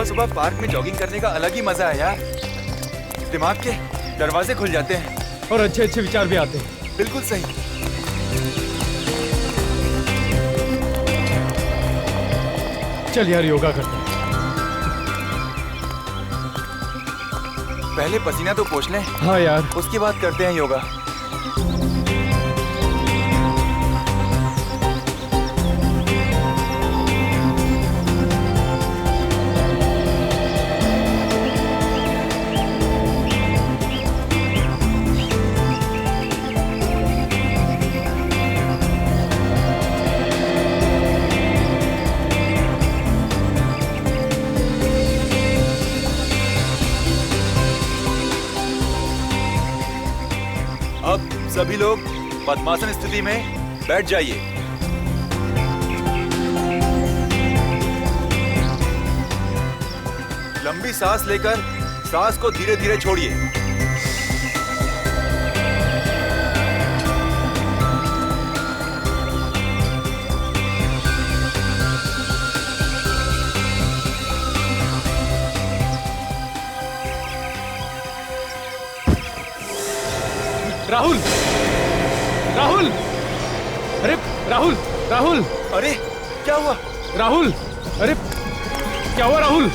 सुबह सुबह पार्क में जॉगिंग करने का अलग ही मजा है यार। दिमाग के दरवाजे खुल जाते हैं और अच्छे अच्छे विचार भी आते हैं। बिल्कुल सही। चल यार योगा करते हैं। पहले पसीना तो पोंछ लें। हाँ यार। उसके बाद करते हैं योगा। अब सभी लोग पद्मासन स्थिति में बैठ जाइए। लंबी सांस लेकर सांस को धीरे धीरे छोड़िए। राहुल, राहुल, अरे राहुल, राहुल, अरे क्या हुआ? राहुल, अरे क्या हुआ राहुल?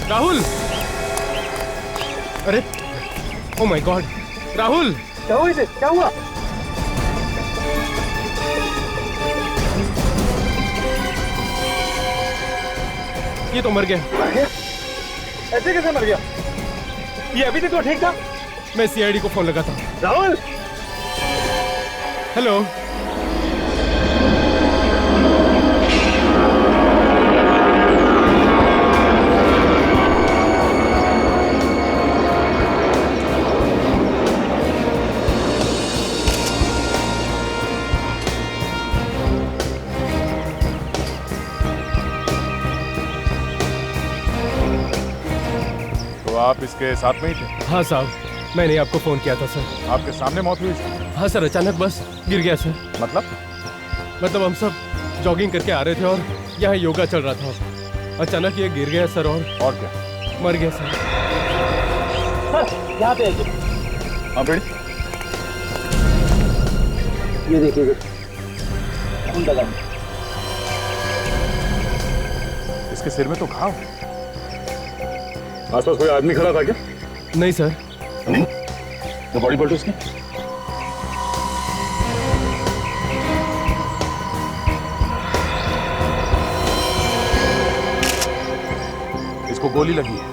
राहुल, अरे ओ माय गॉड, राहुल, क्या हुआ इसे? क्या हुआ? ये तो मर गया। ऐसे कैसे मर गया? ये अभी तक तो ठीक था। मैं सीआईडी को फोन लगाता हूँ। राहुल, हेलो। तो आप इसके साथ में ही थे? हाँ साहब, मैंने आपको फोन किया था सर। आपके सामने मौत हुई सर? हाँ सर, अचानक बस गिर गया सर। मतलब हम सब जॉगिंग करके आ रहे थे और यहाँ योगा चल रहा था। अचानक ये गिर गया सर और क्या? मर गया सर। सर यहाँ पे आइए। हाँ बेटी, ये देखिए, खून लगा। इसके सिर में तो घाव। आसपास कोई आदमी खड़ा था क्या? नहीं सर। नहीं? तो बॉडी पलटो उसकी। इसको गोली लगी है।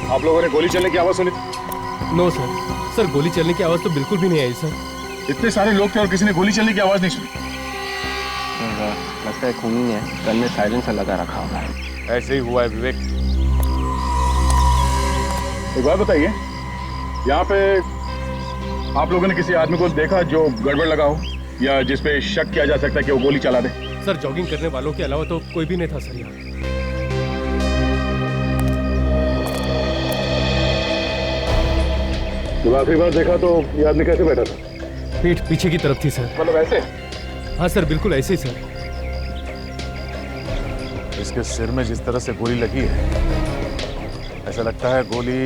आप लोगों ने गोली चलने की आवाज सुनी थी? No sir. सर गोली चलने की आवाज तो बिल्कुल भी नहीं आई सर। इतने सारे लोग थे और किसी ने गोली चलने की आवाज नहीं सुनी। लगता है खूनी ने गन में साइलेंसर लगा रखा होगा। ऐसे ही हुआ है विवेक। एक बात बताइए, यहाँ पे आप लोगों ने किसी आदमी को देखा जो गड़बड़ लगा हो या जिसपे शक किया जा सकता है कि वो गोली चला दे? सर जॉगिंग करने वालों के अलावा तो कोई भी नहीं था सर यहाँ। जब आखिरी बार देखा तो ये आदमी कैसे बैठा था? पीठ पीछे की तरफ थी सर। मतलब ऐसे? हाँ सर, बिल्कुल ऐसे ही सर। इसके सिर में जिस तरह से गोली लगी है, ऐसा लगता है गोली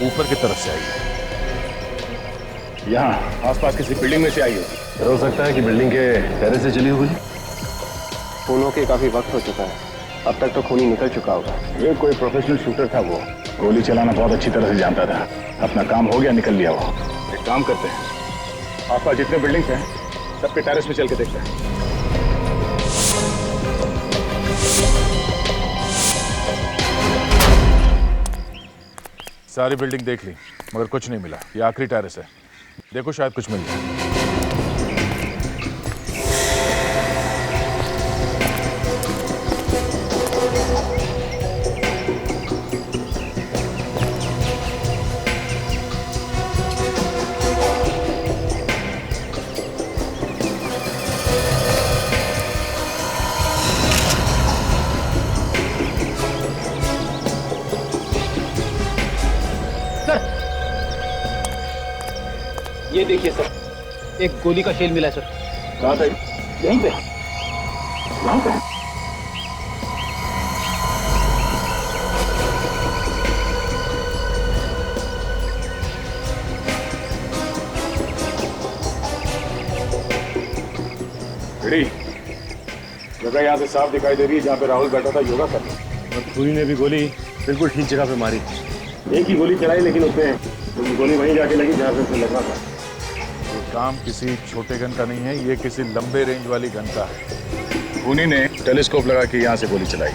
ऊपर की तरफ से आई है। यहाँ आसपास किसी बिल्डिंग में से आई होगी। हो सकता है कि बिल्डिंग के टेरेस से चली होगी। खूनों के काफी वक्त हो चुका है, अब तक तो खूनी निकल चुका होगा। ये कोई प्रोफेशनल शूटर था, वो गोली चलाना बहुत अच्छी तरह से जानता था। अपना काम हो गया, निकल लिया वो। एक काम करते हैं, आसपास जितने बिल्डिंग्स हैं सबके टेरेस में चल के देखते हैं। सारी बिल्डिंग देख ली मगर कुछ नहीं मिला। ये आखिरी टेरेस है, देखो शायद कुछ मिल जाए। ये देखिए सर, एक गोली का शेल मिला सर। कहाँ पे? यहीं पे। यहाँ पे? भिड़ी, जगह यहाँ से साफ दिखाई दे रही है जहाँ पे राहुल बैठा था योगा करने। और खूनी ने भी गोली बिल्कुल ठीक जगह पे मारी। एक ही गोली चलाई लेकिन उसमें गोली वहीं जाके लगी जहाँ पे उसे लगना था। ये काम किसी छोटे गन का नहीं है, ये किसी लंबे रेंज वाली गन का है। खूनी ने टेलीस्कोप लगा के यहाँ से गोली चलाई।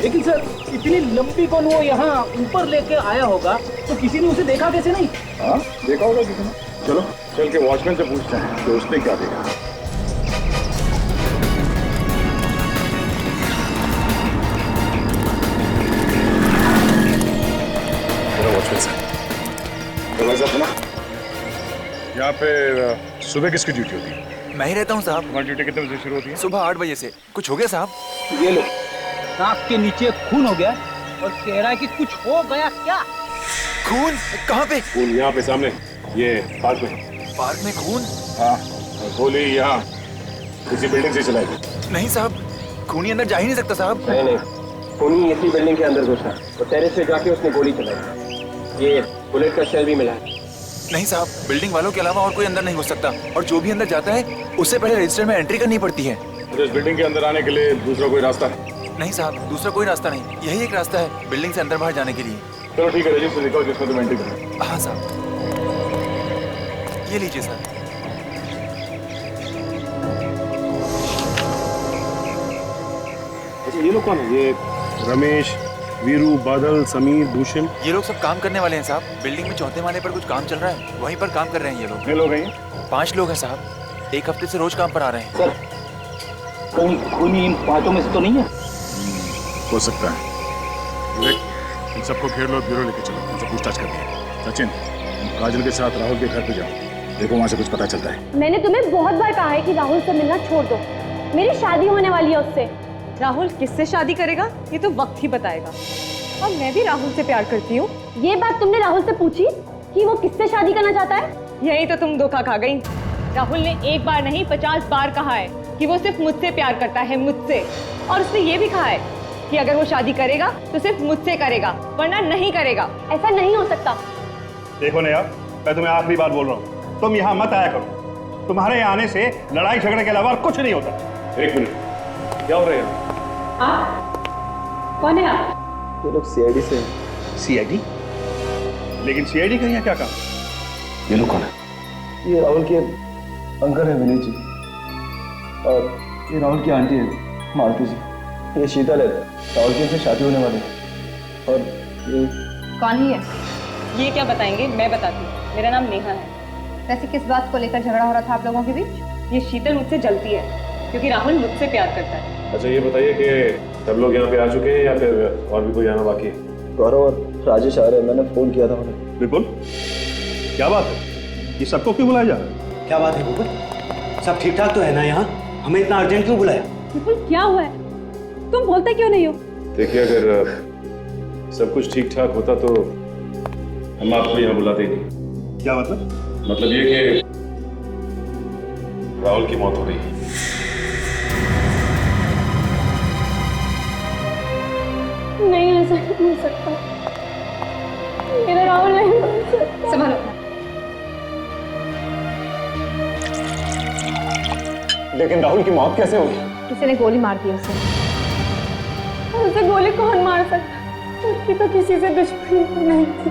लेकिन सर इतनी लंबी कौन वो यहाँ ऊपर लेके आया होगा तो किसी ने उसे देखा कैसे नहीं? हाँ, देखा होगा किसी ने। चलो चल के वॉचमैन से पूछते हैं कि उसने क्या देखा। दरवाजा खुला। यहाँ पे सुबह किसकी ड्यूटी होती है? मैं ही रहता हूँ साहब। तुम्हारी ड्यूटी कितने बजे शुरू होती है? सुबह 8 बजे से। कुछ हो गया साहब? ये लो, नाक के नीचे खून हो गया और कह रहा है कि कुछ हो गया क्या? खून? कहाँ पे? खून यहाँ पे सामने, ये पार्क में। पार्क में खून? हाँ, और गोली यहाँ किसी बिल्डिंग से चलाई गई। नहीं साहब, खूनी अंदर जा ही नहीं सकता साहब। नहीं नहीं, खूनी इसी बिल्डिंग के अंदर घुसा और टेरेस से जाके उसने गोली चलाई। ये बुलेट का शेल भी मिला है। नहीं साहब, बिल्डिंग वालों के अलावा और कोई अंदर नहीं घुस सकता, और जो भी अंदर जाता है उससे पहले रजिस्टर में एंट्री करनी पड़ती है। तो इस बिल्डिंग के अंदर आने के लिए दूसरा कोई रास्ता है? नहीं साहब, दूसरा कोई रास्ता नहीं, यही एक रास्ता है बिल्डिंग से अंदर बाहर जाने के लिए। चलो ठीक है, रजिस्टर दिखाओ जिसमें तुम एंट्री करो। हाँ साहब, ये लीजिए सर। अच्छा, ये लोग कौन है? ये रमेश, वीरू, बादल, समीर, भूषण। ये लोग सब काम करने वाले हैं साहब। बिल्डिंग में चौथे माले पर कुछ काम चल रहा है, वहीं पर काम कर रहे हैं ये लोग। कितने लोग हैं? 5 लोग हैं साहब, एक हफ्ते से रोज काम पर आ रहे हैं। सर कहीं खूनी इन 5 में से तो नहीं है? हो सकता है। विवेक, इन सबको घेर लो, ब्यूरो लेके चलो, उनसे पूछताछ करनी है। सचिन, तुम काजल के साथ राहुल के घर पे जाओ, देखो वहाँ से कुछ पता चलता है। मैंने तुम्हें बहुत बार कहा है कि राहुल से मिलना छोड़ दो, मेरी शादी होने वाली है उससे। राहुल किससे शादी करेगा ये तो वक्त ही बताएगा। और मैं भी राहुल से प्यार करती हूँ। ये बात तुमने राहुल से पूछी कि वो किससे शादी करना चाहता है? यही तो तुम धोखा खा गई। राहुल ने एक बार नहीं 50 बार कहा है कि वो सिर्फ मुझसे प्यार करता है, मुझसे। और उसने ये भी कहा है कि अगर वो शादी करेगा तो सिर्फ मुझसे करेगा, वरना नहीं करेगा। ऐसा नहीं हो सकता। देखो नया, मैं तुम्हें आखिरी बात बोल रहा हूँ, तुम यहाँ मत आया करो। तुम्हारे यहाँ आने से लड़ाई झगड़े के अलावा और कुछ नहीं होता। एक मिनट, क्या हो रहा है? कौन है आप? ये लोग सीआईडी से। सीआईडी? लेकिन सीआईडी का यहाँ क्या काम? ये लोग कौन है? ये राहुल के अंकल है विनीत जी, और ये राहुल की आंटी है मालती जी। ये शीतल है, राहुल की से शादी होने वाली है। और ये कौन ही है? ये क्या बताएंगे, मैं बताती हूँ। मेरा नाम नेहा है। वैसे किस बात को लेकर झगड़ा हो रहा था आप लोगों के बीच? ये शीतल मुझसे जलती है क्योंकि राहुल मुझसे प्यार करता है। अच्छा, ये बताइए कि सब लोग यहाँ पे आ चुके हैं या फिर और भी कोई आना बाकी है? गौरव और राजेश आ रहे हैं, मैंने फोन किया था उन्हें। बिल्कुल, क्या बात है? ये सबको क्यों बुलाया जा रहा है? क्या बात है बुलबुल, सब ठीक ठाक तो है ना यहाँ? हमें इतना अर्जेंट क्यों बुलाया? बिल्कुल, क्या हुआ है? तुम बोलते क्यों नहीं हो? देखिए, अगर सब कुछ ठीक ठाक होता तो हम आपको यहाँ बुलाते ही नहीं। क्या मतलब? मतलब ये कि राहुल की मौत हो गई। नहीं, ऐसा नहीं हो सकता। मेरा राहुल नहीं हो सकता। संभालो। लेकिन राहुल की मौत कैसे हुई? किसी ने गोली मार दी उसे। उसे गोली कौन मार सकता? उसकी तो किसी से दुश्मनी नहीं थी।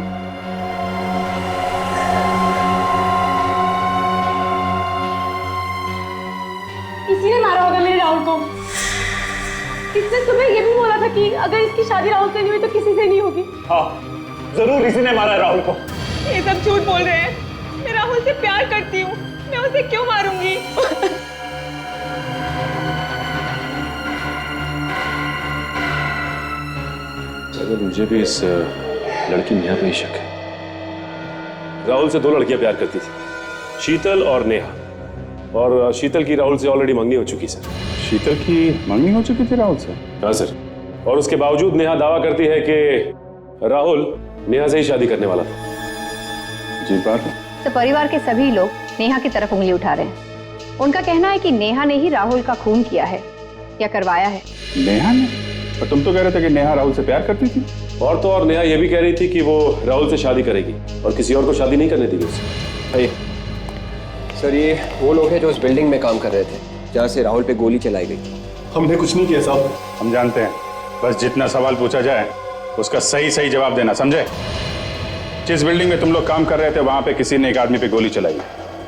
किसी ने मारा होगा मेरे राहुल को। इसने तुम्हें ये भी बोला था कि अगर इसकी शादी राहुल से नहीं हुई तो किसी से नहीं होगी। हाँ, जरूर इसी ने मारा है राहुल को। ये सब झूठ बोल रहे हैं। मैं राहुल से प्यार करती हूँ, मैं उसे क्यों मारूंगी? अगर मुझे भी इस लड़की नेहा पे ही शक है। राहुल से 2 लड़कियां प्यार करती थी, शीतल और नेहा। और शीतल की राहुल से ऑलरेडी मंगनी हो चुकी सर। शीतल की मंगनी हो चुकी थी राहुल से? हाँ सर, और उसके बावजूद नेहा दावा करती है कि राहुल नेहा से ही शादी करने वाला था। जी बात है। तो परिवार के सभी लोग नेहा की तरफ उंगली उठा रहे हैं। उनका कहना है कि नेहा ने ही राहुल का खून किया है या करवाया है। नेहा ने? पर तुम तो कह रहे थे कि नेहा राहुल से प्यार करती थी। और तो और नेहा यह भी कह रही थी कि वो राहुल से शादी करेगी और किसी और को शादी नहीं करने देगी उसे। सर ये वो लोग हैं जो इस बिल्डिंग में काम कर रहे थे जहाँ से राहुल पे गोली चलाई गई। हमने कुछ नहीं किया साहब। हम जानते हैं, बस जितना सवाल पूछा जाए उसका सही सही जवाब देना, समझे? जिस बिल्डिंग में तुम लोग काम कर रहे थे वहां पे किसी ने एक आदमी पे गोली चलाई।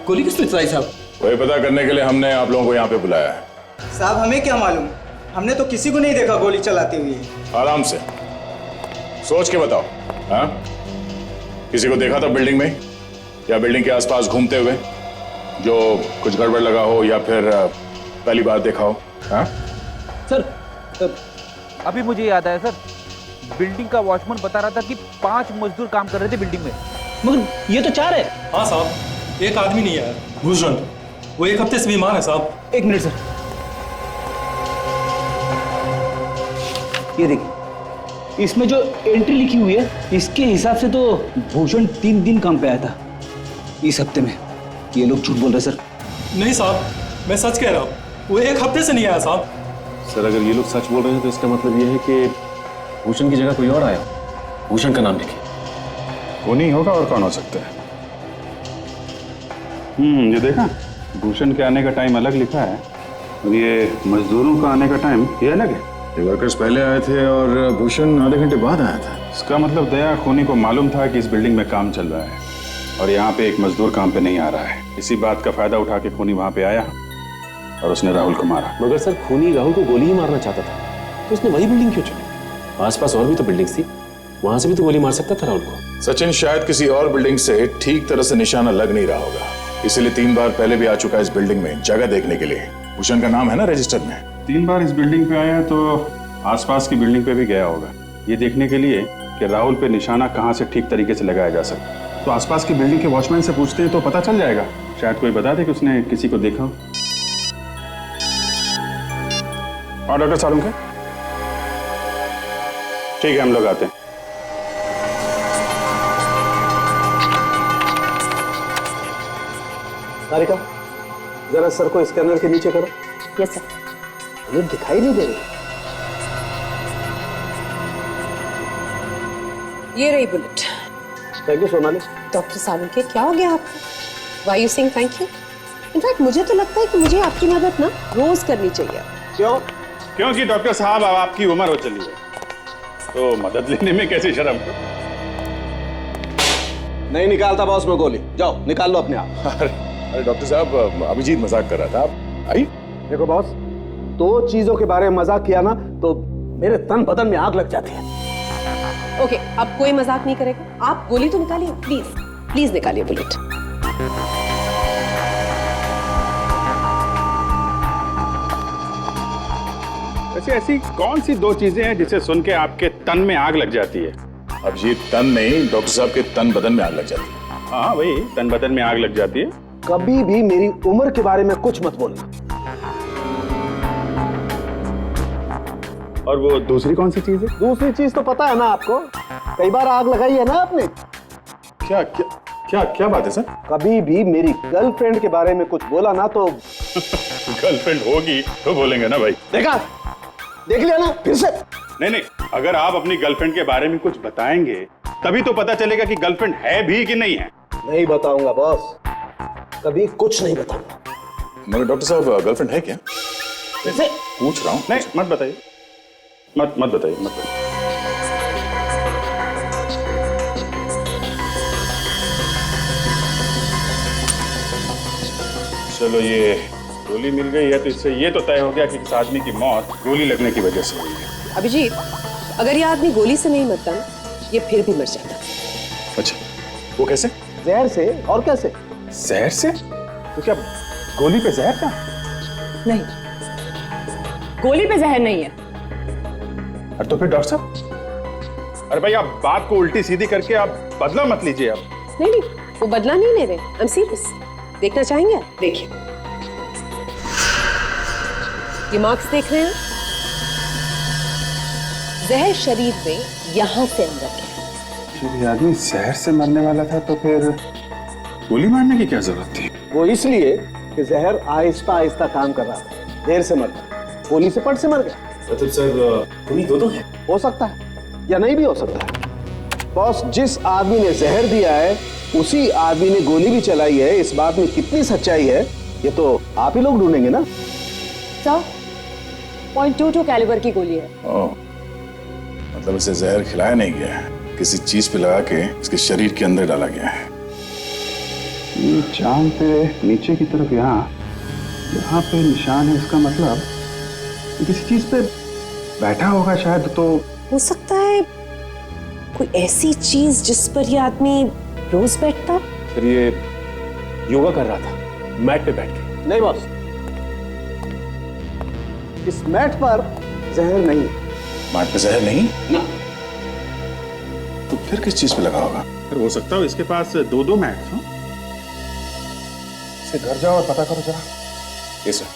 गोली किसने चलाई साहब? वही पता करने के लिए हमने आप लोगों को यहाँ पे बुलाया है। साहब हमें क्या मालूम, हमने तो किसी को नहीं देखा गोली चलाते हुए। आराम से सोच के बताओ। हाँ, किसी को देखा था बिल्डिंग में या बिल्डिंग के आसपास घूमते हुए जो कुछ गड़बड़ लगा हो या फिर पहली बार देखा हो? हाँ सर, अभी मुझे याद आया सर, बिल्डिंग का वॉचमैन बता रहा था कि 5 मजदूर काम कर रहे थे बिल्डिंग में, मगर ये तो 4 है। हाँ साहब, एक आदमी नहीं है भूषण, वो 1 हफ्ते से बीमार है साहब। 1 मिनट सर, ये देखिए इसमें जो एंट्री लिखी हुई है इसके हिसाब से तो भूषण 3 दिन काम पे आया था इस हफ्ते में। ये लोग झूठ बोल रहे सर। नहीं साहब, मैं सच कह रहा हूँ, वो 1 हफ्ते से नहीं आया साहब। सर अगर ये लोग सच बोल रहे हैं तो इसका मतलब ये है कि भूषण की जगह कोई और आया। भूषण का नाम लिखिए। वो नहीं होगा और कौन हो सकता है? ये देखा, भूषण के आने का टाइम अलग लिखा है और ये मजदूरों का आने का टाइम ये अलग है। ये वर्कर्स पहले आए थे और भूषण आधे घंटे बाद आया था। इसका मतलब दया खूनी को मालूम था कि इस बिल्डिंग में काम चल रहा है और यहाँ पे एक मजदूर काम पे नहीं आ रहा है। इसी बात का फायदा उठा के खूनी वहां पे आया और उसने राहुल को मारा। मगर सर खूनी राहुल को गोली ही मारना चाहता था तो उसने वही बिल्डिंग क्यों चुनी? आसपास और भी तो बिल्डिंग्स थी, वहां से भी तो गोली मार सकता था राहुल को। सचिन शायद किसी और बिल्डिंग से ठीक तरह से निशाना लग नहीं रहा होगा, इसीलिए 3 बार पहले भी आ चुका है इस बिल्डिंग में जगह देखने के लिए। भूषण का नाम है ना रजिस्टर में। 3 बार इस बिल्डिंग पे आया तो आसपास की बिल्डिंग पे भी गया होगा, ये देखने के लिए कि राहुल पे निशाना कहाँ से ठीक तरीके से लगाया जा सकता। तो आसपास की बिल्डिंग के वॉचमैन से पूछते हैं तो पता चल जाएगा, शायद कोई बता दे कि उसने किसी को देखा हो। और डॉक्टर सालम के ठीक है, हम लोग आते हैं। सारिका, जरा सर को स्कैनर के नीचे करो। Yes sir. ये दिखाई नहीं दे रही। ये रही bullet. Thank you Sonali. Doctor Salunke, क्या हो गया आपको? Why you saying thank you? In fact मुझे तो लगता है कि मुझे आपकी मदद ना रोज करनी चाहिए। क्यों? क्योंकि डॉक्टर साहब अब आपकी उम्र हो चली है तो मदद लेने में कैसी शर्म? नहीं निकालता बॉस में गोली, जाओ निकाल लो अपने आप। अरे डॉक्टर साहब, अभिजीत मजाक कर रहा था। आप आई? देखो बॉस, 2 चीजों के बारे में मजाक किया ना तो मेरे तन बदन में आग लग जाती है। ओके, अब कोई मजाक नहीं करेगा। आप गोली तो निकालिए, प्लीज प्लीज निकालिए बुलेट। वैसे ऐसी कौन सी 2 चीजें हैं जिसे सुन के आपके तन में आग लग जाती है? अभिजीत, तन नहीं, डॉक्टर साहब के तन बदन में आग लग जाती है। हाँ वही, तन बदन में आग लग जाती है। कभी भी मेरी उम्र के बारे में कुछ मत बोलना। और वो दूसरी कौन सी चीज है? दूसरी चीज तो पता है ना आपको, कई बार आग लगाई है ना आपने। क्या क्या क्या क्या बात है सर? कभी भी मेरी गर्लफ्रेंड के बारे में कुछ बोला ना तो गर्लफ्रेंड होगी तो बोलेंगे ना भाई। देखा, देख लिया ना फिर से। नहीं, अगर आप अपनी गर्लफ्रेंड के बारे में कुछ बताएंगे तभी तो पता चलेगा कि गर्लफ्रेंड है भी कि नहीं है। नहीं बताऊंगा बॉस, कभी कुछ नहीं बताऊंगा। मगर डॉक्टर साहब, गर्लफ्रेंड है क्या? कैसे? पूछ रहा हूँ। नहीं, मत बताइए, मत बताइए, मत बताइए। चलो, ये गोली मिल गई है तो इससे ये तो तय हो गया कि इस आदमी की मौत गोली लगने की वजह से हुई है। अभिजीत, अगर ये आदमी गोली से नहीं मरता ना, ये फिर भी मर जाता। अच्छा, वो कैसे? जहर से। और कैसे? जहर से? तो क्या गोली पे जहर था? नहीं, गोली पे जहर नहीं है। और तो फिर डॉक्टर साहब, अरे भाई आप बात को उल्टी सीधी करके आप बदला मत लीजिए। आप नहीं, वो बदला नहीं ले रहे। I am serious. देखना चाहेंगे? देखिए, ये मार्क्स देख रहे हैं? जहर शरीर में यहां से अंदर है। ये आदमी जहर से मरने वाला था तो फिर गोली मारने की क्या जरूरत थी? वो इसलिए कि जहर आहिस्ता आहिस्ता काम कर रहा था, देर से मर गया, गोली से पट से मर गया। मतलब सर उन्हीं दो है? हो सकता है या नहीं भी हो सकता है। बॉस, जिस आदमी ने जहर दिया है उसी आदमी ने गोली भी चलाई है। इस बात में कितनी सच्चाई है ये तो आप ही लोग ढूंढेंगे ना। सर, .22 कैलिबर की गोली है। ओह, मतलब इसे जहर खिलाया नहीं गया है, किसी चीज पे लगा के इसके शरीर के अंदर डाला गया है। ये चांद पे नीचे की तरफ यहाँ पे निशान है, इसका मतलब ये किसी चीज पे बैठा होगा शायद। तो हो सकता है कोई ऐसी चीज जिस पर ये आदमी रोज बैठता। फिर ये योगा कर रहा था मैट पे बैठ के? नहीं बॉस, इस मैट पर जहर नहीं है। मैट पे जहर नहीं ना, तो फिर किस चीज पे लगा होगा? फिर हो सकता है इसके पास दो मैट हो। इसे घर जाओ और पता करो जरा। Yes sir.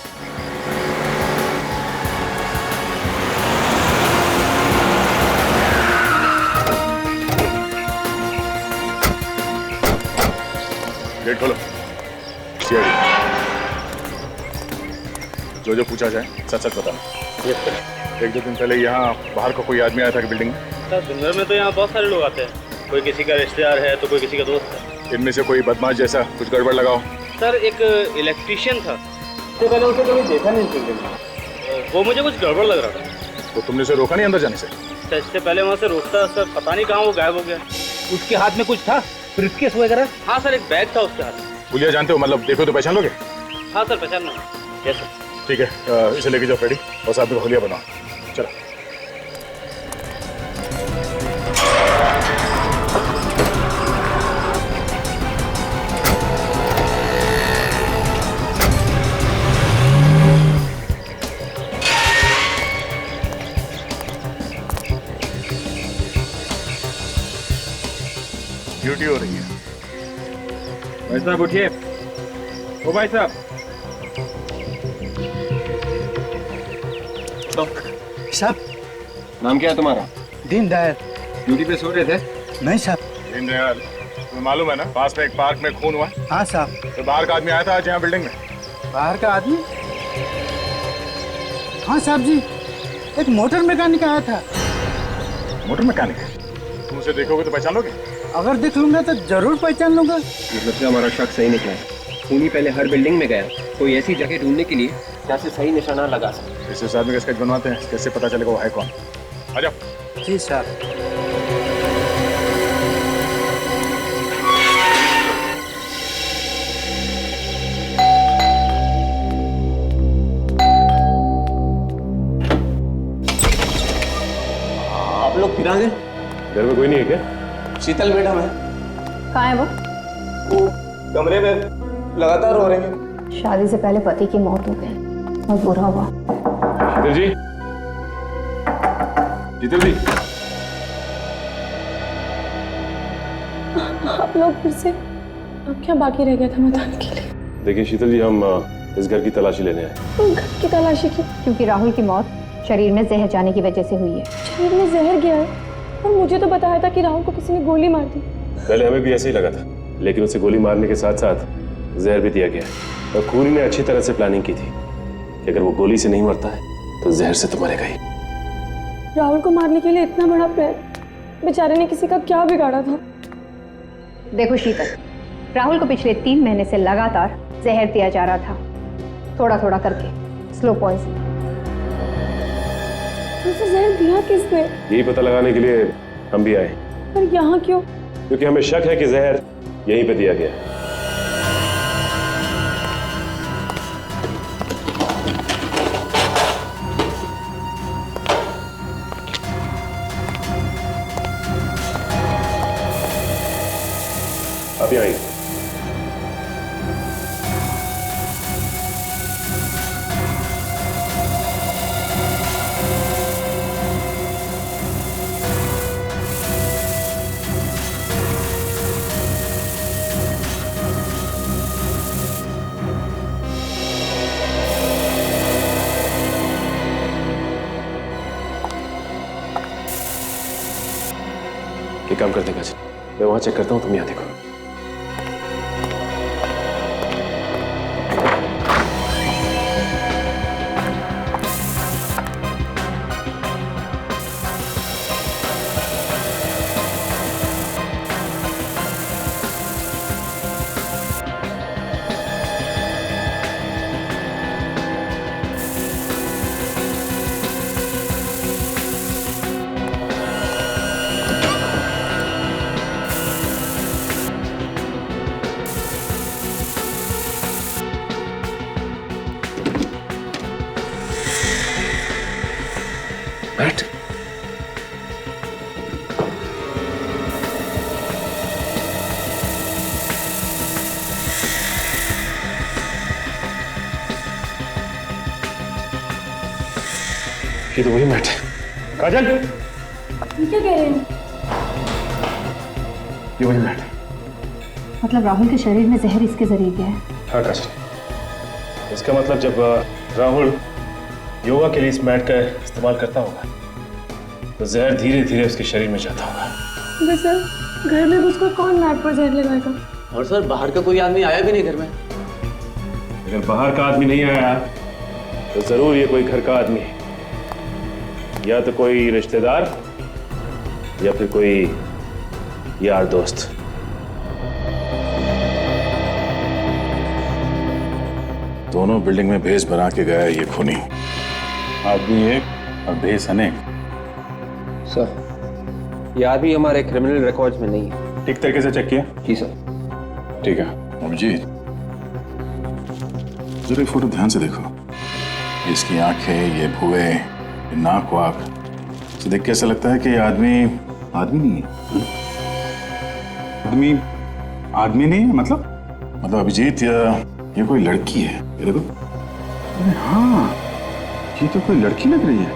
गेट खोलो। सीआईडी, जो पूछा जाए सच सच बताना। एक दो दिन पहले यहाँ बाहर को कोई आदमी आया था कि बिल्डिंग में? सर दिन में तो यहाँ बहुत सारे लोग आते हैं, कोई किसी का रिश्तेदार है तो कोई किसी का दोस्त है। इनमें से कोई बदमाश जैसा कुछ गड़बड़ लगाओ। सर एक इलेक्ट्रीशियन था, इससे पहले उसे कभी देखा नहीं बिल्डिंग में। वो मुझे कुछ गड़बड़ लग रहा था। तो तुमने उसे रोका नहीं अंदर जाने से? सर इससे पहले वहाँ से रोकता, सर पता नहीं कहाँ वो गायब हो गया। उसके हाथ में कुछ था, ब्रीफकेस वगैरह? हाँ सर, एक बैग था उसके हाथ में। पुलिया जानते हो, मतलब देखो तो पहचान लोगे? हाँ सर पहचान लो। Yes sir. ठीक है, इसे लेके जाओ फ्रेडी और साथ में होलिया बनाओ। चलो। ड्यूटी हो रही है। भाई साहब उठिए। ओ भाई साहब। साहब, नाम क्या है तुम्हारा? दीनदयाल। ड्यूटी पे सो रहे थे? नहीं साहब। दीनदयाल, तुम्हें मालूम है ना पास में एक पार्क में खून हुआ? हाँ साहब। तो बाहर का आदमी आया था आज यहाँ बिल्डिंग में? बाहर का आदमी? हाँ साहब जी, एक मोटर मैकेनिक आया था। Motor mechanic? तुम उसे देखोगे तो पहचान लोगे? अगर देख लूंगा तो जरूर पहचान लूंगा। मतलब से हमारा शक सही निकला है। खूनी पहले हर बिल्डिंग में गया, कोई ऐसी जगह ढूंढने के लिए जहाँ से सही निशाना लगा सके। इस आदमी का स्केच बनवाते हैं, कैसे पता चलेगा वो है कौन? आ जाओ। जी साहब। आप लोग फिर आ गए? घर में कोई नहीं है क्या? शीतल मैडम है। कहाँ है वो? कमरे में लगातार रो रही है। शादी से पहले पति की मौत हो गई, बहुत बुरा हुआ। शीतल जी, शीतल जी। आप लोग फिर से, अब क्या बाकी रह गया था बताने के लिए? देखिए शीतल जी, हम इस घर की तलाशी लेने आए। तो घर की तलाशी की? क्योंकि राहुल की मौत शरीर में जहर जाने की वजह से हुई है। शरीर में जहर गया है? और मुझे तो बताया था कि राहुल को किसी ने गोली मार दी। पहले हमें भी ऐसे ही लगा था, लेकिन उसे गोली मारने के साथ साथ जहर भी दिया गया है। और खूनी ने अच्छी तरह से प्लानिंग की थी कि अगर वो गोली से नहीं मरता है तो जहर से तो मरेगा ही। राहुल को मारने के लिए इतना बड़ा प्लान, बेचारे ने किसी का क्या बिगाड़ा था? देखो शीतल, राहुल को पिछले 3 महीने से लगातार जहर दिया जा रहा था, थोड़ा थोड़ा करके, स्लो पॉइजन। उसे जहर दिया किसने? यही पता लगाने के लिए हम भी आए। पर यहाँ क्यों? क्योंकि हमें शक है कि जहर यहीं पे दिया गया है। आप यहाँ आइए। एक काम करते हैं, मैं वहां चेक करता हूं, तुम यहाँ देखो। ये तो वही मैट है। काजल, क्या कह रहे हैं? ये वही मैट है। मतलब राहुल के शरीर में जहर इसके जरिए गया है? हाँ काजल, इसका मतलब जब राहुल योगा के लिए इस मैट का इस्तेमाल करता होगा तो जहर धीरे धीरे उसके शरीर में जाता होगा। सर घर में घुसकर कौन मैट पर जहर लगाएगा? और सर बाहर का कोई आदमी आया भी नहीं घर में। अगर बाहर का आदमी नहीं आया तो जरूर ये कोई घर का आदमी है, या तो कोई रिश्तेदार या फिर कोई यार दोस्त। दोनों बिल्डिंग में भेस बना के गया ये खूनी, आदमी एक और भेस अनेक। सर ये आदमी हमारे क्रिमिनल रिकॉर्ड्स में नहीं है। ठीक तरीके से चेक किया? जी सर। ठीक है अभिजीत, जरा फोटो ध्यान से देखो। इसकी आंखें, ये भुए, ये नाक वाक से देख के ऐसा लगता है कि ये आदमी नहीं है। आदमी नहीं है मतलब अभिजीत ये कोई लड़की है। ये देखो। अरे हाँ, ये तो कोई लड़की लग रही है।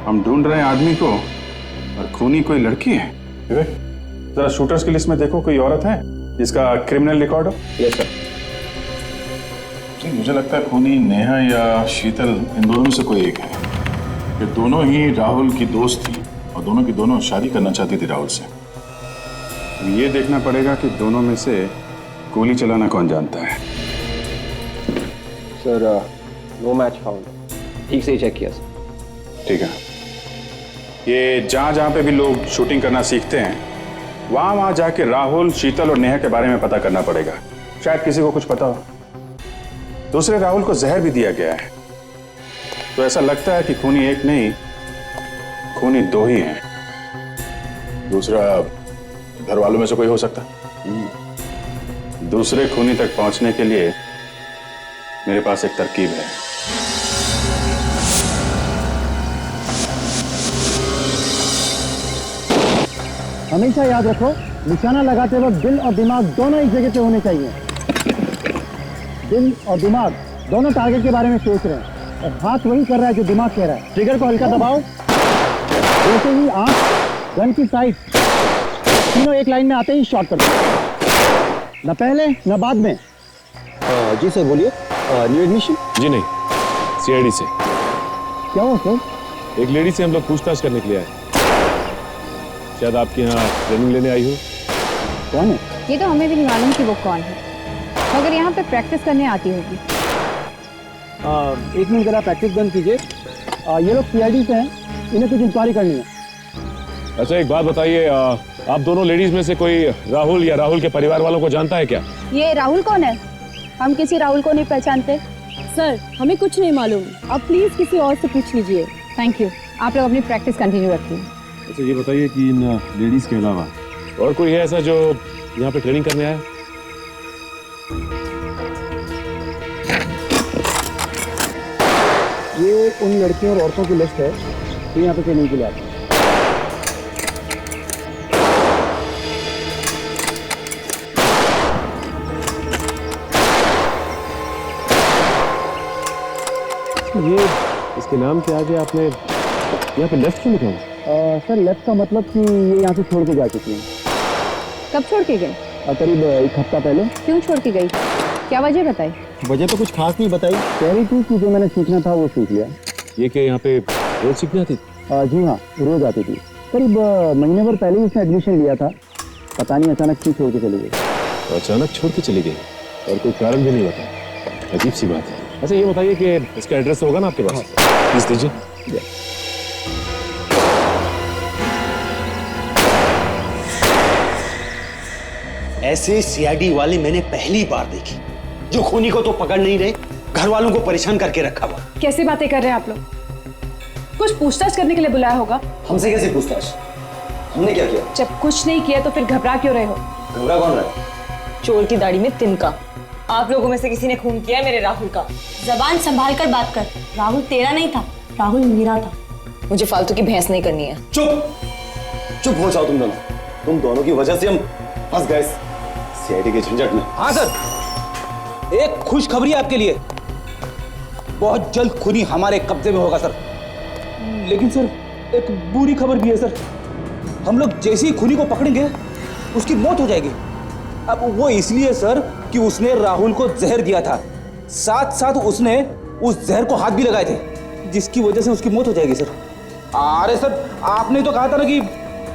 हम ढूंढ रहे हैं आदमी को और खूनी कोई लड़की है। जरा शूटर्स की लिस्ट में देखो, कोई औरत है जिसका क्रिमिनल रिकॉर्ड हो? Yes sir. मुझे लगता है खूनी नेहा या शीतल, इन दोनों में से कोई एक है। ये दोनों ही राहुल की दोस्त थी और दोनों की दोनों शादी करना चाहती थी राहुल से। ये देखना पड़ेगा कि दोनों में से गोली चलाना कौन जानता है। Sir no match found. ठीक से ही चेक किया सर। ठीक है, ये जहाँ पे भी लोग शूटिंग करना सीखते हैं वहाँ जाके राहुल, शीतल और नेहा के बारे में पता करना पड़ेगा। शायद किसी को कुछ पता हो। दूसरे राहुल को जहर भी दिया गया है, तो ऐसा लगता है कि खूनी एक नहीं, खूनी दो ही हैं। दूसरा घर वालों में से कोई हो सकता है। दूसरे खूनी तक पहुंचने के लिए मेरे पास एक तरकीब है। हमेशा याद रखो, निशाना लगाते वक्त दिल और दिमाग दोनों एक जगह पे होने चाहिए। दिल और दिमाग दोनों टारगेट के बारे में सोच रहे हैं और हाथ वही कर रहा है जो दिमाग कह रहा है। ट्रिगर को हल्का दबाओ, जैसे ही आंख, गन की साइड, तीनों एक लाइन में आते ही शॉट कर दो, न पहले न बाद में। जी सर बोलिए। New admission? जी नहीं, सीआईडी से। क्या हुआ सर? एक लेडी से हम लोग पूछताछ करने के लिए आए। शायद आपके यहाँ ट्रेनिंग लेने आई हो। कौन है? ये तो हमें भी नहीं मालूम कि वो कौन है, मगर यहाँ पे प्रैक्टिस करने आती होगी। एक मिनट जरा प्रैक्टिस बंद कीजिए। ये लोग सीआईडी से हैं, इन्हें कुछ इंक्वायरी करनी है। अच्छा एक बात बताइए, आप दोनों लेडीज में से कोई राहुल या राहुल के परिवार वालों को जानता है क्या? ये राहुल कौन है? हम किसी राहुल को नहीं पहचानते। सर हमें कुछ नहीं मालूम, आप प्लीज किसी और से पूछ लीजिए। थैंक यू, आप लोग अपनी प्रैक्टिस कंटिन्यू रखिए। अच्छा ये बताइए कि इन लेडीज के अलावा और कोई है ऐसा जो यहाँ पे ट्रेनिंग करने आया? ये उन लड़कियों और औरतों की लिस्ट है जो यहाँ पे ट्रेनिंग के लिए आते हैं। ये इसके नाम के आगे आपने यहाँ पे लेफ्ट क्यों लिखा है? सर लेफ्ट का मतलब कि ये यहाँ से छोड़ के जा चुकी हैं। कब छोड़ के गई? करीब एक हफ्ता पहले। क्यों छोड़ के गई? क्या वजह बताई? वजह तो कुछ खास नहीं बताई, कह रही थी कि जो मैंने सीखना था वो सीख लिया। ये क्या यहाँ पे रोज सीखने आती? जी हाँ, रोज आती थी। करीब महीने भर पहले ही उसने एडमिशन लिया था, पता नहीं अचानक क्यों छोड़ के चली गई। तो अचानक छोड़ के चली गई और कोई कारण भी नहीं बताया, अजीब सी बात है। अच्छा ये बताइए कि इसका एड्रेस होगा ना आपके पास? प्लीज दीजिए। ऐसे सीआईडी वाले मैंने पहली बार देखे, जो खूनी को तो पकड़ नहीं रहे, घर वालों को परेशान करके रखा हुआ। कैसी बातें कर रहे हैं आप लोग? कुछ पूछताछ करने के लिए बुलाया होगा। हमसे कैसे पूछताछ? हमने क्या किया? जब कुछ नहीं किया तो फिर घबरा क्यों रहे हो? घबरा कौन रहा है? चोर की दाढ़ी में तिनका। आप लोगों में से किसी ने खून किया है मेरे राहुल का। जबान संभाल कर बात कर, राहुल तेरा नहीं था, राहुल मेरा था। मुझे फालतू की बहस नहीं करनी है। चुप हो जाओ तुम दोनों की वजह से हम फंस गए सीआईडी के झंझट में। हाँ सर, एक खुशखबरी आपके लिए, बहुत जल्द खूनी हमारे कब्जे में होगा सर। लेकिन सर एक बुरी खबर भी है सर। हम लोग जैसे ही खूनी को पकड़ेंगे उसकी मौत हो जाएगी। अब वो इसलिए सर कि उसने राहुल को जहर दिया था, साथ साथ उसने उस जहर को हाथ भी लगाए थे, जिसकी वजह से उसकी मौत हो जाएगी सर। अरे सर आपने तो कहा था ना कि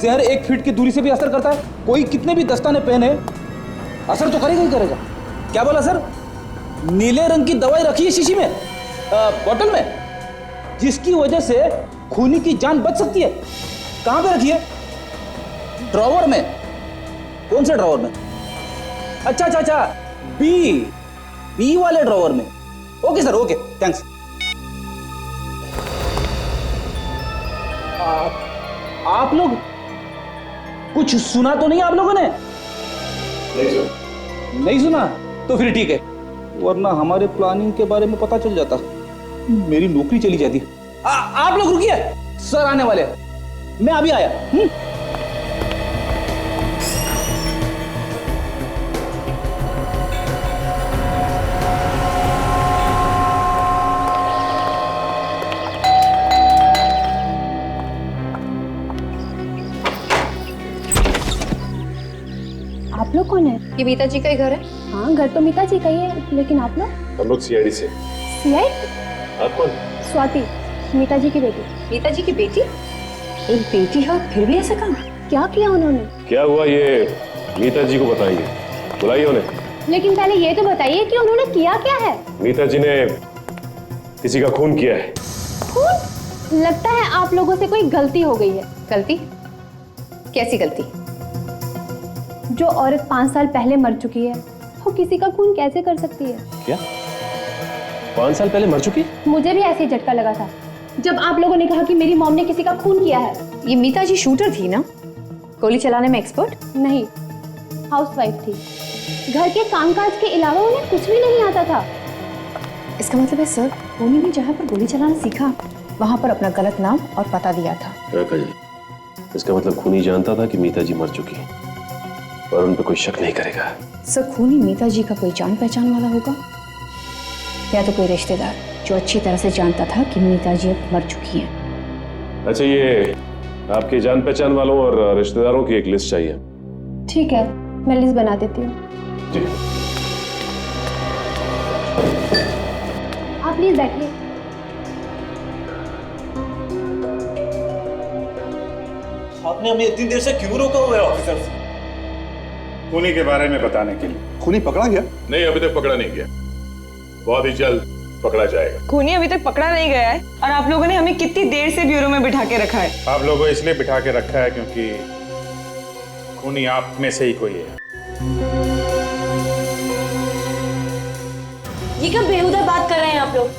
जहर 1 फीट की दूरी से भी असर करता है। कोई कितने भी दस्ताने पहने असर तो करेगा ही करेगा। क्या बोला सर? नीले रंग की दवाई रखी है शीशी में, बोतल में, जिसकी वजह से खूनी की जान बच सकती है। कहां पे रखी है? ड्रॉवर में। कौन से ड्रॉवर में? अच्छा, बी वाले ड्रॉवर में। Okay sir, okay, thanks. आप लोग कुछ सुना तो नहीं आप लोगों ने? नहीं सुना तो फिर ठीक है, वरना हमारे प्लानिंग के बारे में पता चल जाता, मेरी नौकरी चली जाती। आप लोग रुकिए, सर आने वाले, मैं अभी आया। आप लोग कौन है? ये मीता जी का ही घर है। हाँ, घर तो मीता जी का ही है, लेकिन आप लोग? हम लोग सीआईडी से। सीआईडी? आप कौन? स्वाति, मीता जी की बेटी। मीता जी की बेटी? एक बेटी है और फिर भी ऐसा काम? क्या किया उन्होंने? क्या हुआ ये मीता जी को बताएंगे, बुलाइए उन्हें। लेकिन पहले ये तो बताइए कि उन्होंने किया क्या है? मीता जी ने किसी का खून किया है। खून? लगता है आप लोगों से कोई गलती हो गई है। गलती? कैसी गलती? जो औरत 5 साल पहले मर चुकी है, वो किसी का खून कैसे कर सकती है? क्या 5 साल पहले मर चुकी? मुझे भी ऐसे ही झटका लगा था जब आप लोगों ने कहा कि मेरी मॉम ने किसी का खून किया है। ये मीता जी शूटर थी ना? गोली चलाने में एक्सपर्ट? नहीं, हाउसवाइफ थी। घर के कामकाज के अलावा उन्हें कुछ भी नहीं आता था। इसका मतलब है सर, उन्हीं ने जहाँ पर गोली चलाना सीखा वहाँ पर अपना गलत नाम और पता दिया था। इसका मतलब खूनी जानता था कि मीता जी मर चुकी है और उन पर कोई शक नहीं करेगा। सर, खूनी मीता जी का कोई जान पहचान वाला होगा, या तो कोई रिश्तेदार जो अच्छी तरह से जानता था कि मीता जी अब मर चुकी हैं। अच्छा, ये आपके जान पहचान वालों और रिश्तेदारों की एक लिस्ट चाहिए। ठीक है, मैं लिस्ट बना देती हूँ। आप प्लीज बैठिए। आपने हमें इतनी देर से क्यों रोका हुआ है ऑफिसर? खूनी के बारे में बताने के लिए। खूनी पकड़ा गया? नहीं, अभी तक पकड़ा नहीं गया, बहुत ही जल्द पकड़ा जाएगा। खूनी अभी तक पकड़ा नहीं गया है और आप लोगों ने हमें कितनी देर से ब्यूरो में बिठा के रखा है? आप लोगों को इसलिए बिठा के रखा है क्योंकि खूनी आप में से ही कोई है। ये क्या बेहुदा बात कर रहे हैं आप लोग?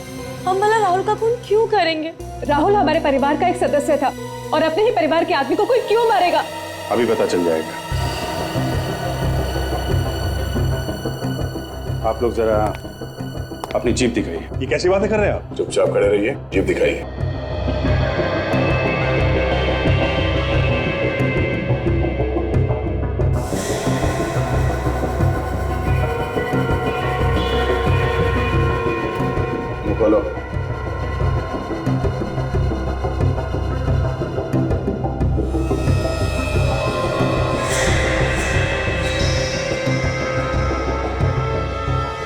हम भला राहुल का खून क्यों करेंगे? राहुल हमारे परिवार का एक सदस्य था और अपने ही परिवार के आदमी को कोई क्यों मारेगा? अभी पता चल जाएगा। आप लोग जरा अपनी जीप दिखाइए। ये कैसी बातें कर रहे हैं आप? चुपचाप खड़े रहिए, जीप दिखाइए। खोलो।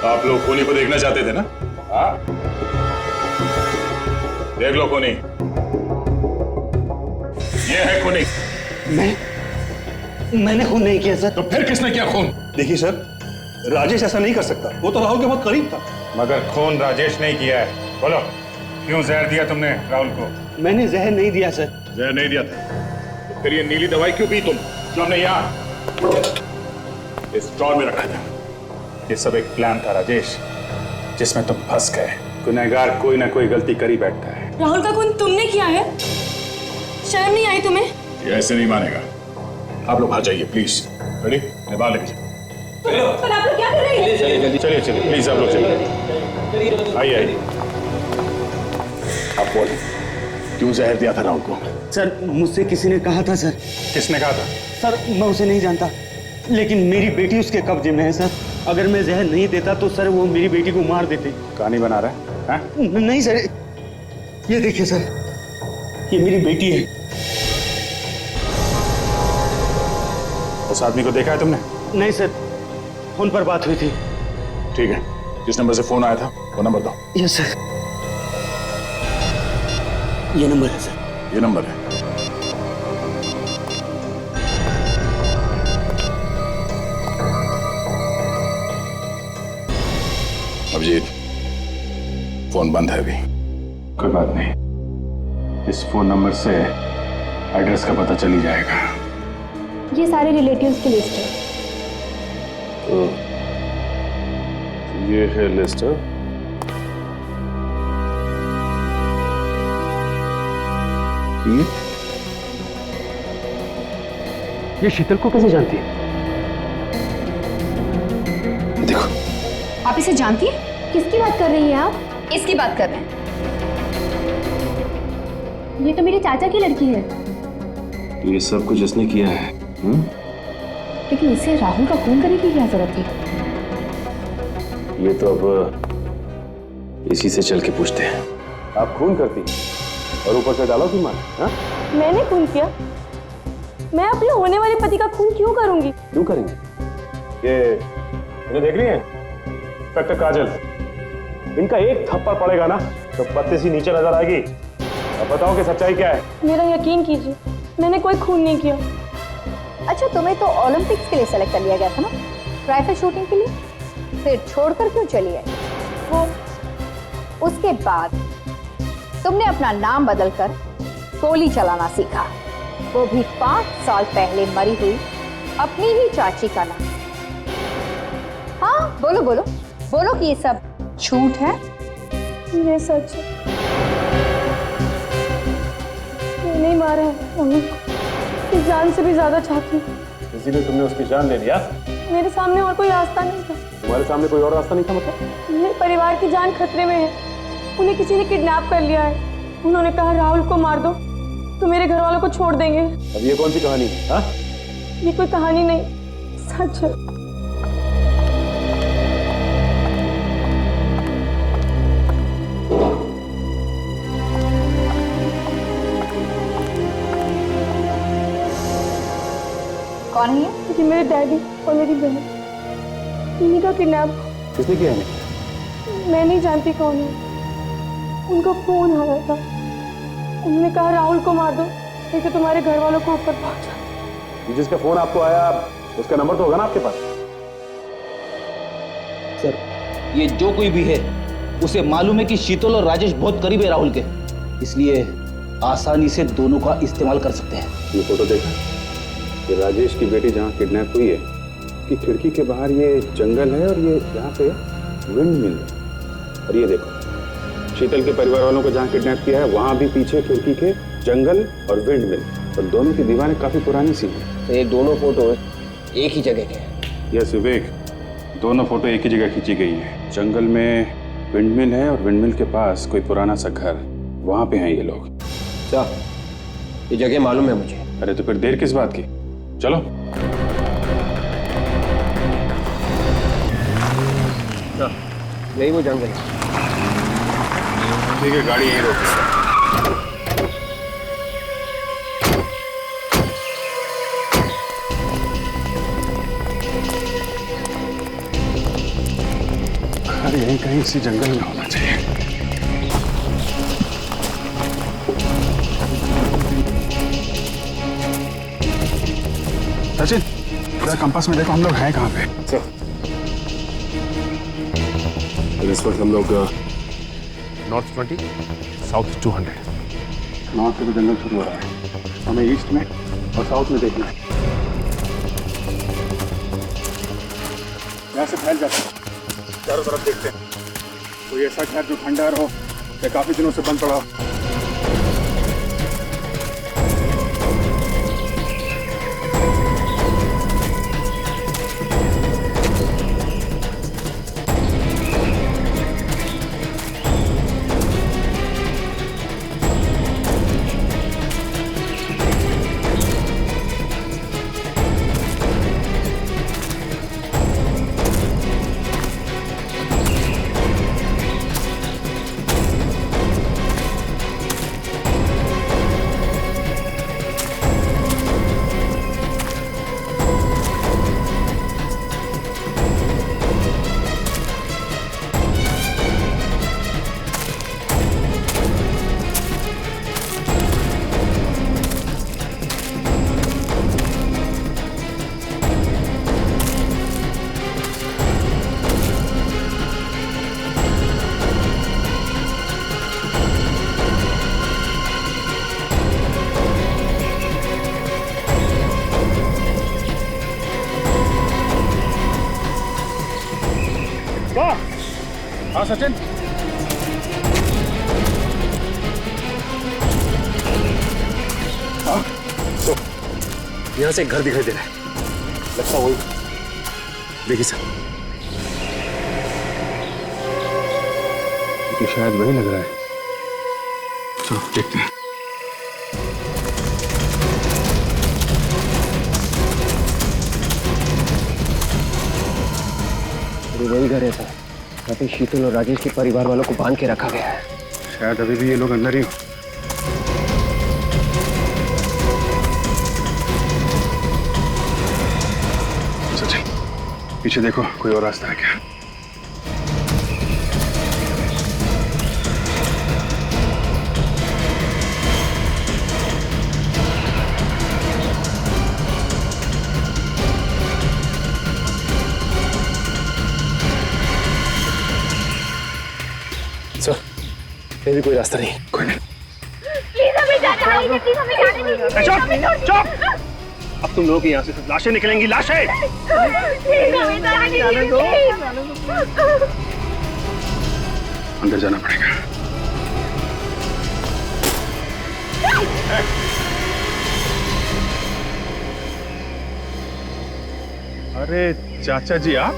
आप लोग खूनी को देखना चाहते थे ना? हाँ, देख लो खूनी। ये है खूनी। मैंने खून नहीं किया सर। तो फिर किसने किया खून? देखिए सर, राजेश ऐसा नहीं कर सकता, वो तो राहुल के बहुत करीब था। मगर खून राजेश नहीं किया है। बोलो, क्यों जहर दिया तुमने राहुल को? मैंने जहर नहीं दिया सर। जहर नहीं दिया था तो फिर ये नीली दवाई क्यों पी तुम, जो हमने यहाँ इस स्टोर में रखा था? ये सब एक प्लान था राजेश, जिसमें तुम फंस गए। गुनहगार कोई ना कोई गलती कर ही बैठता है। राहुल का खून तुमने किया है? शर्म नहीं आई तुम्हें? ये ऐसे नहीं मानेगा। आप लोग आ जाइए प्लीज। रेडी? मैं बाहर लेके जाऊँ। पर आप लोग क्या कर रहे हैं? चलिए चलिए चलिए प्लीज, आप लोग चलिए। आइए आइए। आप बोलिए, क्यों जहर दिया था राहुल को? सर, मुझसे किसी ने कहा था सर। किसने कहा था? सर, मैं उसे नहीं जानता, लेकिन मेरी बेटी उसके कब्जे में है सर। अगर मैं जहर नहीं देता तो सर वो मेरी बेटी को मार देते। कहानी बना रहा है? नहीं सर, ये देखिए सर। ये मेरी बेटी है। उस आदमी को देखा है तुमने? नहीं सर, फोन पर बात हुई थी। ठीक है, जिस नंबर से फोन आया था वो नंबर दो। Yes sir. ये नंबर है सर। ये नंबर है। अभिजीत, फोन बंद है अभी। कोई बात नहीं, इस फोन नंबर से एड्रेस का पता चल ही जाएगा। ये सारे रिलेटिव्स की लिस्ट है। ये है लिस्ट है। ये शीतल को कैसे जानती है? देखो, आप इसे जानती है? किसकी बात कर रही हैं आप? इसकी बात कर रहे हैं। ये तो मेरे चाचा की लड़की है। तो ये सब कुछ इसने किया है। लेकिन इसे राहुल का खून करने की क्या जरूरत थी? ये तो अब इसी से चल के पूछते हैं। आप खून करती और ऊपर से डालो की मान। मैंने खून किया? मैं अपने होने वाले पति का खून क्यों करूंगी? क्यों करेंगे? ये इन्हें देख रही हैं? इंस्पेक्टर काजल, इनका एक थप्पड़ पड़ेगा ना तो पत्ते सी नीचे नजर आएगी। अब बताओ कि सच्चाई क्या है? मेरा यकीन कीजिए, मैंने कोई खून नहीं किया। अच्छा, तुम्हें तो ओलंपिक्स के लिए सेलेक्ट कर लिया गया था ना, राइफल शूटिंग के लिए, फिर छोड़कर क्यों चली आई? वो उसके बाद तुमने अपना नाम बदलकर गोली चलाना सीखा, वो भी 5 साल पहले मरी हुई अपनी ही चाची का नाम। हाँ, बोलो बोलो बोलो कि ये सब झूठ है। ये सच है, मैंने ही मारा है। इस जान से भी ज्यादा चाहती हूँ। इसीलिए तुमने उसकी जान ले लिया? मेरे सामने और कोई रास्ता नहीं था। तुम्हारे सामने कोई और रास्ता नहीं था मतलब? मेरे परिवार की जान खतरे में है। उन्हें किसी ने किडनैप कर लिया है। उन्होंने कहा राहुल को मार दो तो मेरे घर वालों को छोड़ देंगे। अब ये कौन सी कहानी है? हाँ? ये कोई कहानी नहीं, सच है। कौन है ये? ये मेरे डैडी और मेरी बहन, इन्हीं का किडनैप। किसने किया है? मैं नहीं जानती कौन है। उनका फोन आया था, उन्होंने कहा राहुल को मार दो नहीं तो तुम्हारे घर वालों को ऊपर पहुंचा। जिसका फोन आपको आया उसका नंबर तो होगा ना आपके पास? सर, ये जो कोई भी है उसे मालूम है कि शीतल और राजेश बहुत करीब है राहुल के, इसलिए आसानी से दोनों का इस्तेमाल कर सकते हैं। ये फोटो देखा कि राजेश की बेटी जहाँ किडनैप हुई है कि खिड़की के बाहर ये जंगल है और ये यहाँ पे विंड मिल है। और ये देखो, शीतल के परिवार वालों को जहाँ किडनैप किया है वहाँ भी पीछे खिड़की के जंगल और विंड मिल, और दोनों की दीवारें काफी पुरानी सी हैं। तो ये दोनों फोटो एक ही जगह के हैं? यस विवेक, दोनों फोटो एक ही जगह खींची गई है। जंगल में विंडमिल है और विंडमिल के पास कोई पुराना सा घर, वहां पे हैं ये लोग। अच्छा, ये जगह मालूम है मुझे। अरे तो फिर देर किस बात की, चलो। यही वो जंगल है। ठीक है, गाड़ी यहीं रोक। अरे यहीं कहीं इसी जंगल में होना चाहिए। सचिन, जरा कंपास में देखो हम लोग हैं कहाँ पे। इस वक्त हम लोग नॉर्थ 20 साउथ 200। नॉर्थ से तो जंगल शुरू हो रहा है, हमें ईस्ट में और साउथ में देखना है। यहाँ से फैल जाते हैं, चारों तरफ देखते हैं कोई ऐसा घर जो खंडहर हो या काफी दिनों से बंद पड़ा हो। हाँ सचिन, तो यहाँ से एक घर दिखाई दे रहा है, लगता वही। देखिए सर, ये शायद वही लग रहा है। चलो देखते हैं। ये वही घर है सर, यहाँ पे शीतल और राजेश के परिवार वालों को बांध के रखा गया है। शायद अभी भी ये लोग अंदर ही हो। सचिन, पीछे देखो, कोई और रास्ता है क्या? सर, ये भी कोई रास्ता नहीं। कोई नहीं। प्लीज हमें जाने दीजिए, प्लीज हमें जाने दीजिए। चुप! चुप! अब तुम लोगों की यहाँ से सिर्फ लाशें निकलेंगी, लाशें! प्लीज हमें जाने दीजिए। अंदर जाना पड़ेगा। अरे चाचा जी, आप?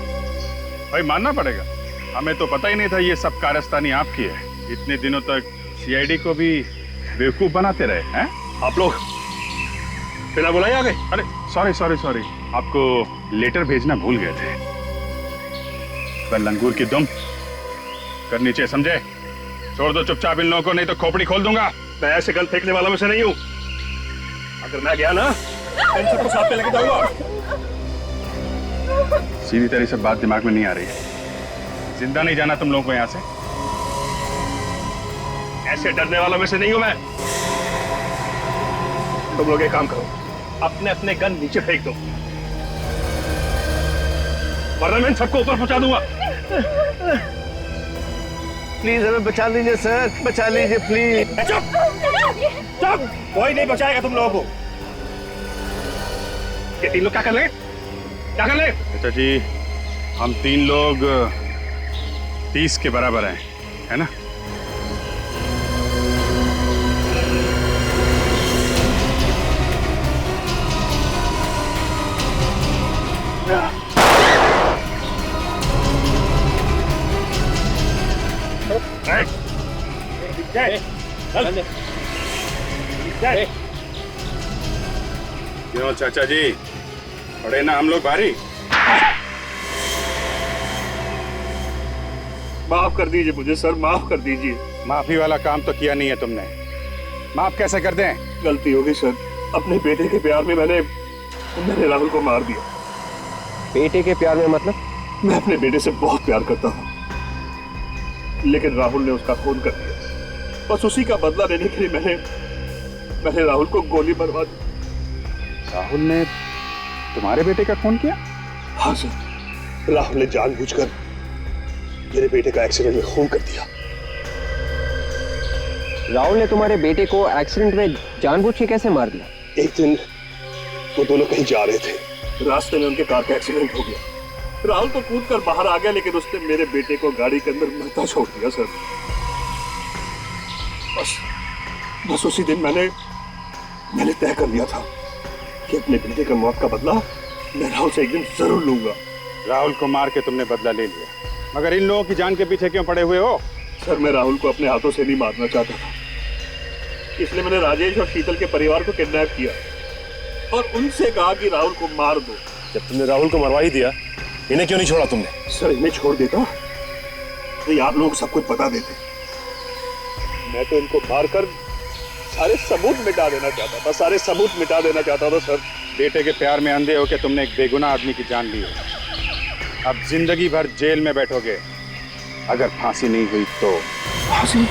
भाई मानना पड़ेगा, हमें तो पता ही नहीं था ये सब कारस्तानी आपकी है। इतने दिनों तक सीआईडी को भी बेवकूफ बनाते रहे हैं आप लोग। बिना बुलाए आ गए। अरे सॉरी, आपको लेटर भेजना भूल गए थे। पर लंगूर की दुम कर नीचे, समझे? छोड़ दो चुपचाप इन लोगों को, नहीं तो खोपड़ी खोल दूंगा। मैं ऐसे गन फेंकने वालों में से नहीं हूँ। अगर मैं गया ना, इन सबको साथ में लेके जाऊंगा। सीधी तरह से बात दिमाग में नहीं आ रही है। जिंदा नहीं जाना तुम लोगों को यहाँ से। ऐसे डरने वालों में से नहीं हूं मैं। तुम लोग एक काम करो, अपने अपने गन नीचे फेंक दो, वरना मैं सबको ऊपर पहुंचा दूंगा। प्लीज हमें बचा लीजिए सर, बचा लीजिए प्लीज। चुप! कोई नहीं बचाएगा तुम लोगों को। ये तीन लोग क्या कर रहे? क्या कर रहे? चाचा जी, हम तीन लोग 30 के बराबर हैं, है ना? क्यों चाचा जी, पड़े ना हम लोग भारी? माफ कर दीजिए मुझे सर, माफ कर दीजिए। माफी वाला काम तो किया नहीं है तुमने। माफ कैसे कर दें? गलती हो गई सर, अपने बेटे के प्यार में मैंने राहुल को मार दिया। बेटे के प्यार में मतलब? मैं अपने बेटे से बहुत प्यार करता हूँ, लेकिन राहुल ने उसका खून कर दिया। बस उसी का बदला लेने के लिए मैंने राहुल को गोली मरवा दी। राहुल ने तुम्हारे बेटे का खून किया? हाँ सर, राहुल ने जानबूझकर मेरे बेटे का एक्सीडेंट में खून कर दिया। राहुल ने तुम्हारे बेटे को एक्सीडेंट में जानबूझ के कैसे मार दिया? एक दिन वो दोनों कहीं जा रहे थे, रास्ते में उनके कार का एक्सीडेंट हो गया। राहुल तो कूद कर बाहर आ गया, लेकिन उसने मेरे बेटे को गाड़ी के अंदर मरता छोड़ दिया सर। बस उसी दिन मैंने तय कर लिया था कि अपने बेटे का मौत का बदला मैं राहुल से एक दिन जरूर लूंगा। राहुल को मार के तुमने बदला ले लिया, मगर इन लोगों की जान के पीछे क्यों पड़े हुए हो? सर, मैं राहुल को अपने हाथों से नहीं मारना चाहता था, इसलिए मैंने राजेश और शीतल के परिवार को किडनैप किया और उनसे कहा कि राहुल को मार दो। जब तुमने राहुल को मरवा ही दिया, इन्हें क्यों नहीं छोड़ा तुमने? सर, इन्हें छोड़ देता तो ये आप लोग सब कुछ बता देते। मैं तो इनको मारकर सारे सबूत मिटा देना चाहता था, सारे सबूत मिटा देना चाहता था सर। बेटे के प्यार में अंधे होकर तुमने एक बेगुनाह आदमी की जान ली है। अब जिंदगी भर जेल में बैठोगे। अगर फांसी नहीं हुई तो। फांसी?